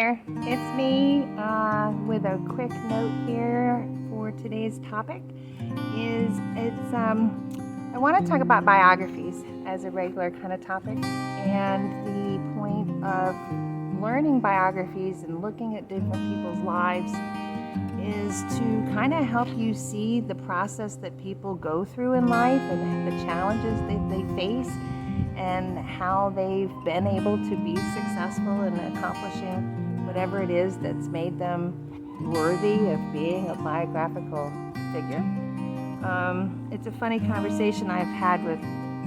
It's me with a quick note here for today's topic. I want to talk about biographies as a regular kind of topic, and the point of learning biographies and looking at different people's lives is to kind of help you see the process that people go through in life and the challenges that they face and how they've been able to be successful in accomplishing whatever it is that's made them worthy of being a biographical figure. It's a funny conversation I've had with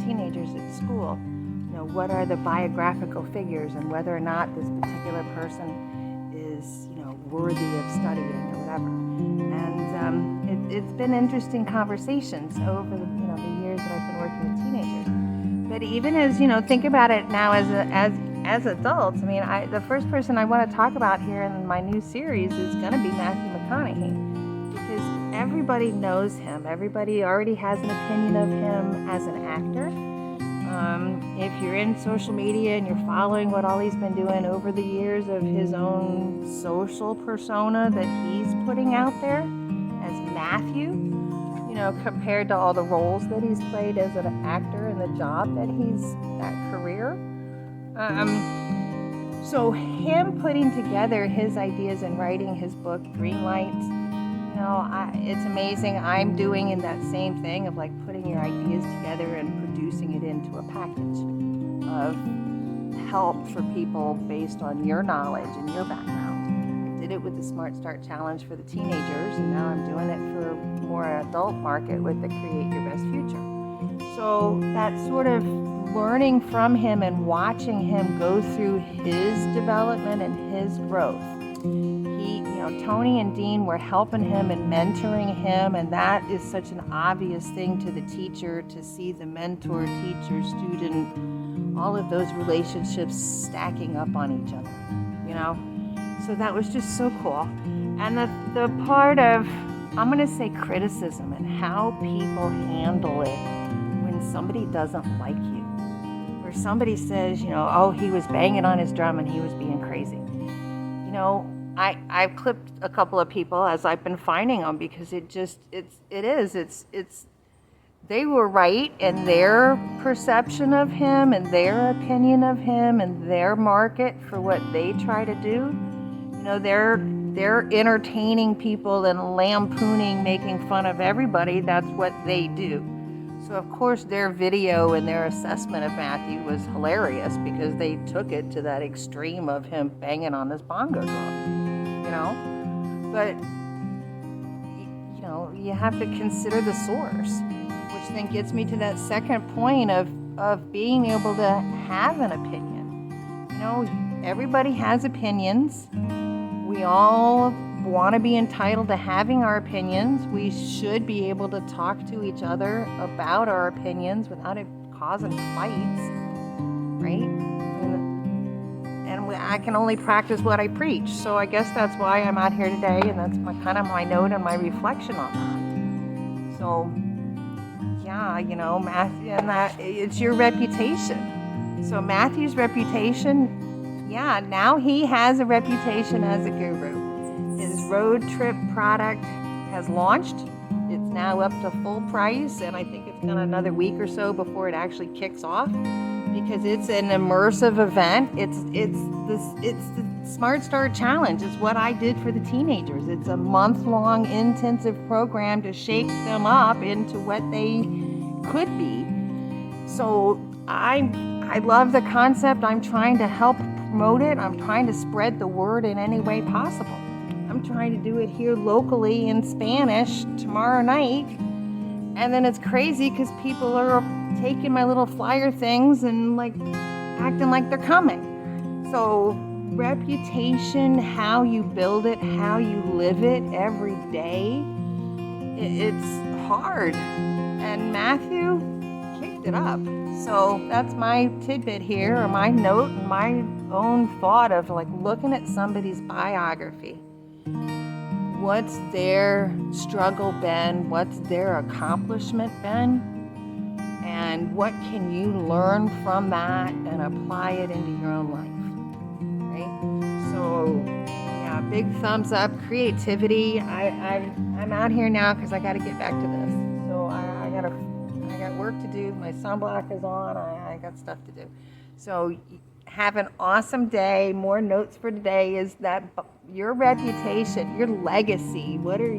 teenagers at school. What are the biographical figures and whether or not this particular person is, worthy of studying or whatever. And it's been interesting conversations over the years that I've been working with teenagers. But even as, think about it now as adults, the first person I want to talk about here in my new series is going to be Matthew McConaughey, because everybody knows him. Everybody already has an opinion of him as an actor. If you're in social media and you're following what all he's been doing over the years of his own social persona that he's putting out there as Matthew, compared to all the roles that he's played as an actor and the job that career. So him putting together his ideas and writing his book, Greenlight, it's amazing. I'm doing in that same thing of putting your ideas together and producing it into a package of help for people based on your knowledge and your background. I did it with the Smart Start Challenge for the teenagers, and now I'm doing it for more adult market with the Create Your Best Future. So that sort of learning from him and watching him go through his development and his growth. Tony and Dean were helping him and mentoring him, and that is such an obvious thing to the teacher to see the mentor, teacher, student, all of those relationships stacking up on each other, So that was just so cool. And the part of, I'm going to say criticism and how people handle it when somebody doesn't like you. Or somebody says, he was banging on his drum and he was being crazy. I've clipped a couple of people as I've been finding them because they were right in their perception of him and their opinion of him and their market for what they try to do. They're entertaining people and lampooning, making fun of everybody. That's what they do. So of course their video and their assessment of Matthew was hilarious because they took it to that extreme of him banging on his bongo drums. But you have to consider the source, which then gets me to that second point of being able to have an opinion. Everybody has opinions. We all want to be entitled to having our opinions. We should be able to talk to each other about our opinions without it causing fights, right? And I can only practice what I preach. So I guess that's why I'm out here today, and that's my note and my reflection on that. So, yeah, Matthew, and that it's your reputation. So Matthew's reputation, now he has a reputation as a guru. His road trip product has launched. It's now up to full price, and I think it's got another week or so before it actually kicks off. Because it's an immersive event. It's the Smart Start Challenge. It's what I did for the teenagers. It's a month-long intensive program to shake them up into what they could be. So I love the concept. I'm trying to help promote it. I'm trying to spread the word in any way possible. I'm trying to do it here locally in Spanish tomorrow night. And then it's crazy because people are taking my little flyer things and acting like they're coming. So reputation, how you build it, how you live it every day, it's hard. And Matthew kicked it up. So that's my tidbit here, or my note and my own thought of looking at somebody's biography. What's their struggle been? What's their accomplishment been? And what can you learn from that and apply it into your own life, right? So So yeah, big thumbs up. Creativity. I'm out here now because I got to get back to this. So I got work to do. My sunblock is on. I got stuff to do. So have an awesome day. More notes for today is that your reputation, your legacy. What are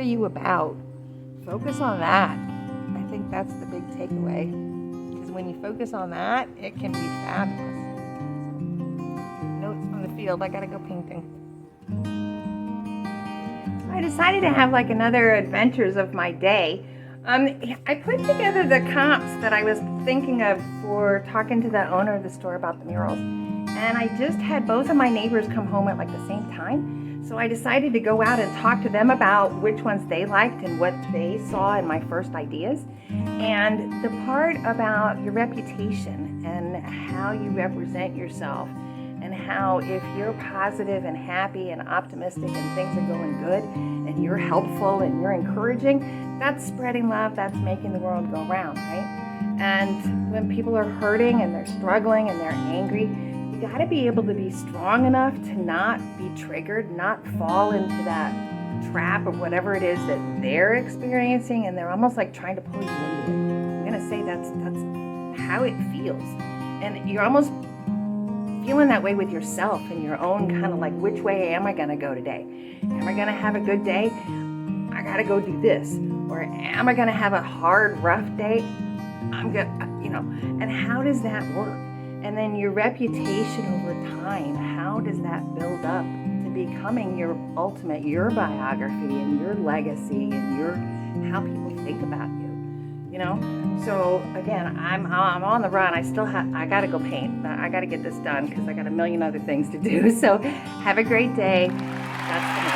you about? Focus on that. I think that's the big takeaway. Because when you focus on that, it can be fabulous. Notes from the field. I gotta go painting. So I decided to have like another adventures of my day. I put together the comps that I was thinking of for talking to the owner of the store about the murals. And I just had both of my neighbors come home at like the same time. So I decided to go out and talk to them about which ones they liked and what they saw in my first ideas. And the part about your reputation and how you represent yourself, and how if you're positive and happy and optimistic and things are going good and you're helpful and you're encouraging, that's spreading love, that's making the world go round, right? And when people are hurting and they're struggling and they're angry, you got to be able to be strong enough to not be triggered, not fall into that trap of whatever it is that they're experiencing, and they're almost like trying to pull you into it. I'm going to say that's how it feels. And you're almost feeling that way with yourself and your own kind of like, which way am I going to go today? Am I going to have a good day? I got to go do this. Or am I going to have a hard, rough day? I'm good, and how does that work? And then your reputation over time, how does that build up to becoming your biography and your legacy and how people think about you? So again, I'm on the run. I got to go paint. I got to get this done because I got a million other things to do. So have a great day. That's the